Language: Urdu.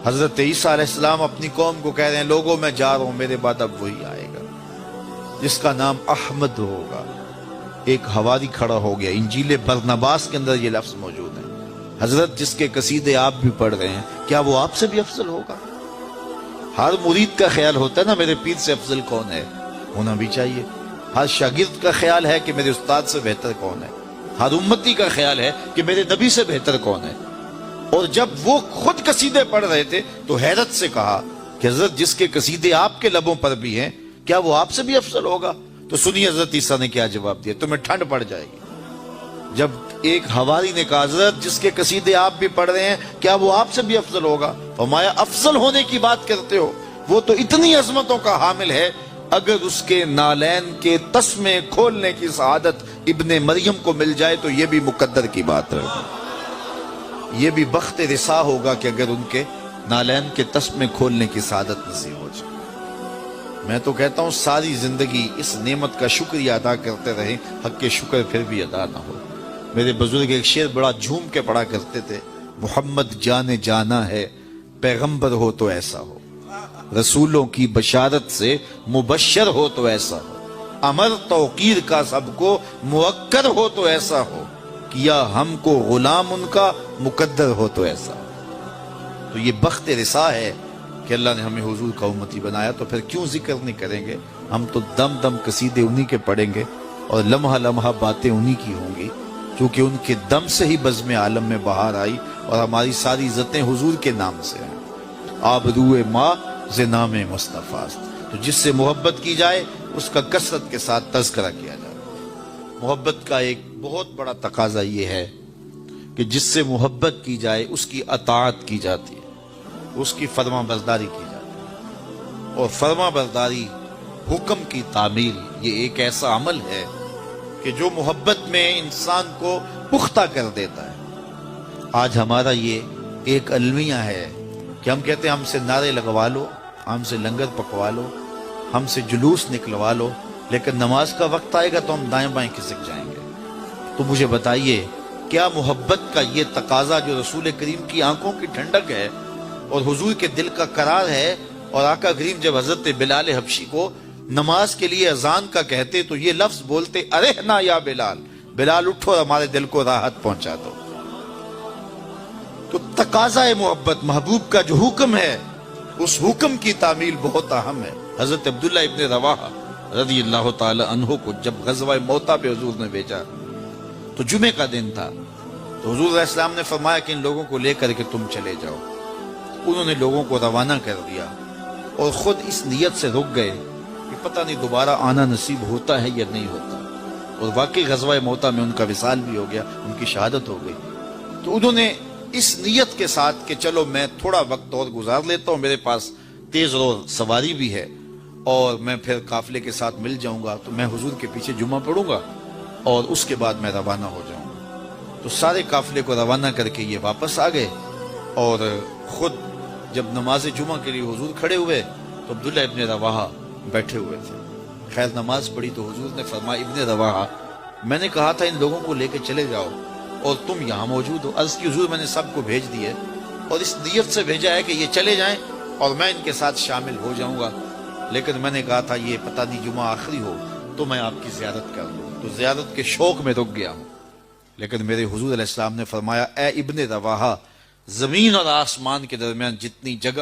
حضرت عیسیٰ علیہ السلام اپنی قوم کو کہہ رہے ہیں لوگوں میں جا رہا ہوں، میرے بعد اب وہی آئے گا جس کا نام احمد ہوگا۔ ایک حواری کھڑا ہو گیا، انجیل برنباس کے اندر یہ لفظ موجود ہے، حضرت جس کے قصیدے آپ بھی پڑھ رہے ہیں، کیا وہ آپ سے بھی افضل ہوگا؟ ہر مرید کا خیال ہوتا ہے نا میرے پیر سے افضل کون ہے، ہونا بھی چاہیے۔ ہر شاگرد کا خیال ہے کہ میرے استاد سے بہتر کون ہے، ہر امتی کا خیال ہے کہ میرے نبی سے بہتر کون ہے۔ اور جب وہ خود قصیدے پڑھ رہے تھے تو حیرت سے کہا کہ حضرت جس کے قصیدے آپ کے لبوں پر بھی ہیں، کیا وہ آپ سے بھی افضل ہوگا؟ تو سنیے حضرت عیسیٰ نے کیا جواب دیا، تمہیں ٹھنڈ پڑ جائے گی۔ جب ایک حواری نے کہا حضرت جس کے قصیدے آپ بھی پڑھ رہے ہیں، کیا وہ آپ سے بھی افضل ہوگا؟ فرمایا افضل ہونے کی بات کرتے ہو، وہ تو اتنی عظمتوں کا حامل ہے، اگر اس کے نالین کے تسمے کھولنے کی سعادت ابن مریم کو مل جائے تو یہ بھی مقدر کی بات ہے، یہ بھی بخت رسا ہوگا کہ اگر ان کے نالین کے تسمے کھولنے کی سعادت نصیب ہو جائے۔ میں تو کہتا ہوں ساری زندگی اس نعمت کا شکریہ ادا کرتے رہیں، حق کے شکر پھر بھی ادا نہ ہو۔ میرے بزرگ ایک شعر بڑا جھوم کے پڑھا کرتے تھے، محمد جانے جانا ہے، پیغمبر ہو تو ایسا ہو، رسولوں کی بشارت سے مبشر ہو تو ایسا ہو، امر توقیر کا سب کو موکر ہو تو ایسا ہو، کیا ہم کو غلام ان کا مقدر ہو تو ایسا ہو۔ تو یہ بخت رسا ہے کہ اللہ نے ہمیں حضور کا امتی بنایا، تو پھر کیوں ذکر نہیں کریں گے؟ ہم تو دم دم قصیدے انہی کے پڑھیں گے اور لمحہ لمحہ باتیں انہی کی ہوں گی، کیونکہ ان کے دم سے ہی بزم عالم میں بہار آئی، اور ہماری ساری عزتیں حضور کے نام سے ہیں۔ آبروئے ماں ز نام مصطفیٰ، تو جس سے محبت کی جائے اس کا کثرت کے ساتھ تذکرہ کیا جائے۔ محبت کا ایک بہت بڑا تقاضا یہ ہے کہ جس سے محبت کی جائے اس کی اطاعت کی جاتی ہے، اس کی فرما برداری کی جاتی ہے، اور فرما برداری حکم کی تعمیل یہ ایک ایسا عمل ہے کہ جو محبت میں انسان کو پختہ کر دیتا ہے۔ آج ہمارا یہ ایک المیہ ہے کہ ہم کہتے ہیں ہم سے نعرے لگوا لو، ہم سے لنگر پکوا لو، ہم سے جلوس نکلوا لو، لیکن نماز کا وقت آئے گا تو ہم دائیں بائیں کھسک جائیں گے۔ تو مجھے بتائیے کیا محبت کا یہ تقاضا جو رسول کریم کی آنکھوں کی ٹھنڈک ہے اور حضور کے دل کا قرار ہے، اور آقا کریم جب حضرت بلال حبشی کو نماز کے لیے اذان کا کہتے تو یہ لفظ بولتے، ارحنا یا بلال، بلال اٹھو اور ہمارے دل کو راحت پہنچا دو۔ تو تقاضا محبت، محبوب کا جو حکم ہے اس حکم کی تعمیل بہت اہم ہے۔ حضرت عبداللہ ابن رواحہ رضی اللہ تعالی عنہ کو جب غزوہ موتا پہ حضور نے بھیجا تو جمعے کا دن تھا، تو حضور علیہ السلام نے فرمایا کہ ان لوگوں کو لے کر کے تم چلے جاؤ۔ انہوں نے لوگوں کو روانہ کر دیا اور خود اس نیت سے رک گئے کہ پتہ نہیں دوبارہ آنا نصیب ہوتا ہے یا نہیں ہوتا، اور واقعی غزوہ موتا میں ان کا وصال بھی ہو گیا، ان کی شہادت ہو گئی۔ تو انہوں نے اس نیت کے ساتھ کہ چلو میں تھوڑا وقت اور گزار لیتا ہوں، میرے پاس تیز رو سواری بھی ہے اور میں پھر قافلے کے ساتھ مل جاؤں گا، تو میں حضور کے پیچھے جمعہ پڑھوں گا اور اس کے بعد میں روانہ ہو جاؤں گا۔ تو سارے قافلے کو روانہ کر کے یہ واپس آ گئے، اور خود جب نماز جمعہ کے لیے حضور کھڑے ہوئے تو عبداللہ ابن رواحہ بیٹھے ہوئے تھے۔ خیر نماز پڑھی تو حضور نے فرمایا، ابن رواحہ میں نے کہا تھا ان لوگوں کو لے کے چلے جاؤ اور تم یہاں موجود ہو۔ عرض کی حضور میں نے سب کو بھیج دیے اور اس نیت سے بھیجا ہے کہ یہ چلے جائیں اور میں ان کے ساتھ شامل ہو جاؤں گا، لیکن میں نے کہا تھا یہ پتہ نہیں جمعہ آخری ہو تو میں آپ کی زیارت کر لوں، تو زیارت کے شوق میں رک گیا ہوں۔ لیکن میرے حضور علیہ السلام نے فرمایا، اے ابن رواحہ، زمین اور آسمان کے درمیان جتنی جگہ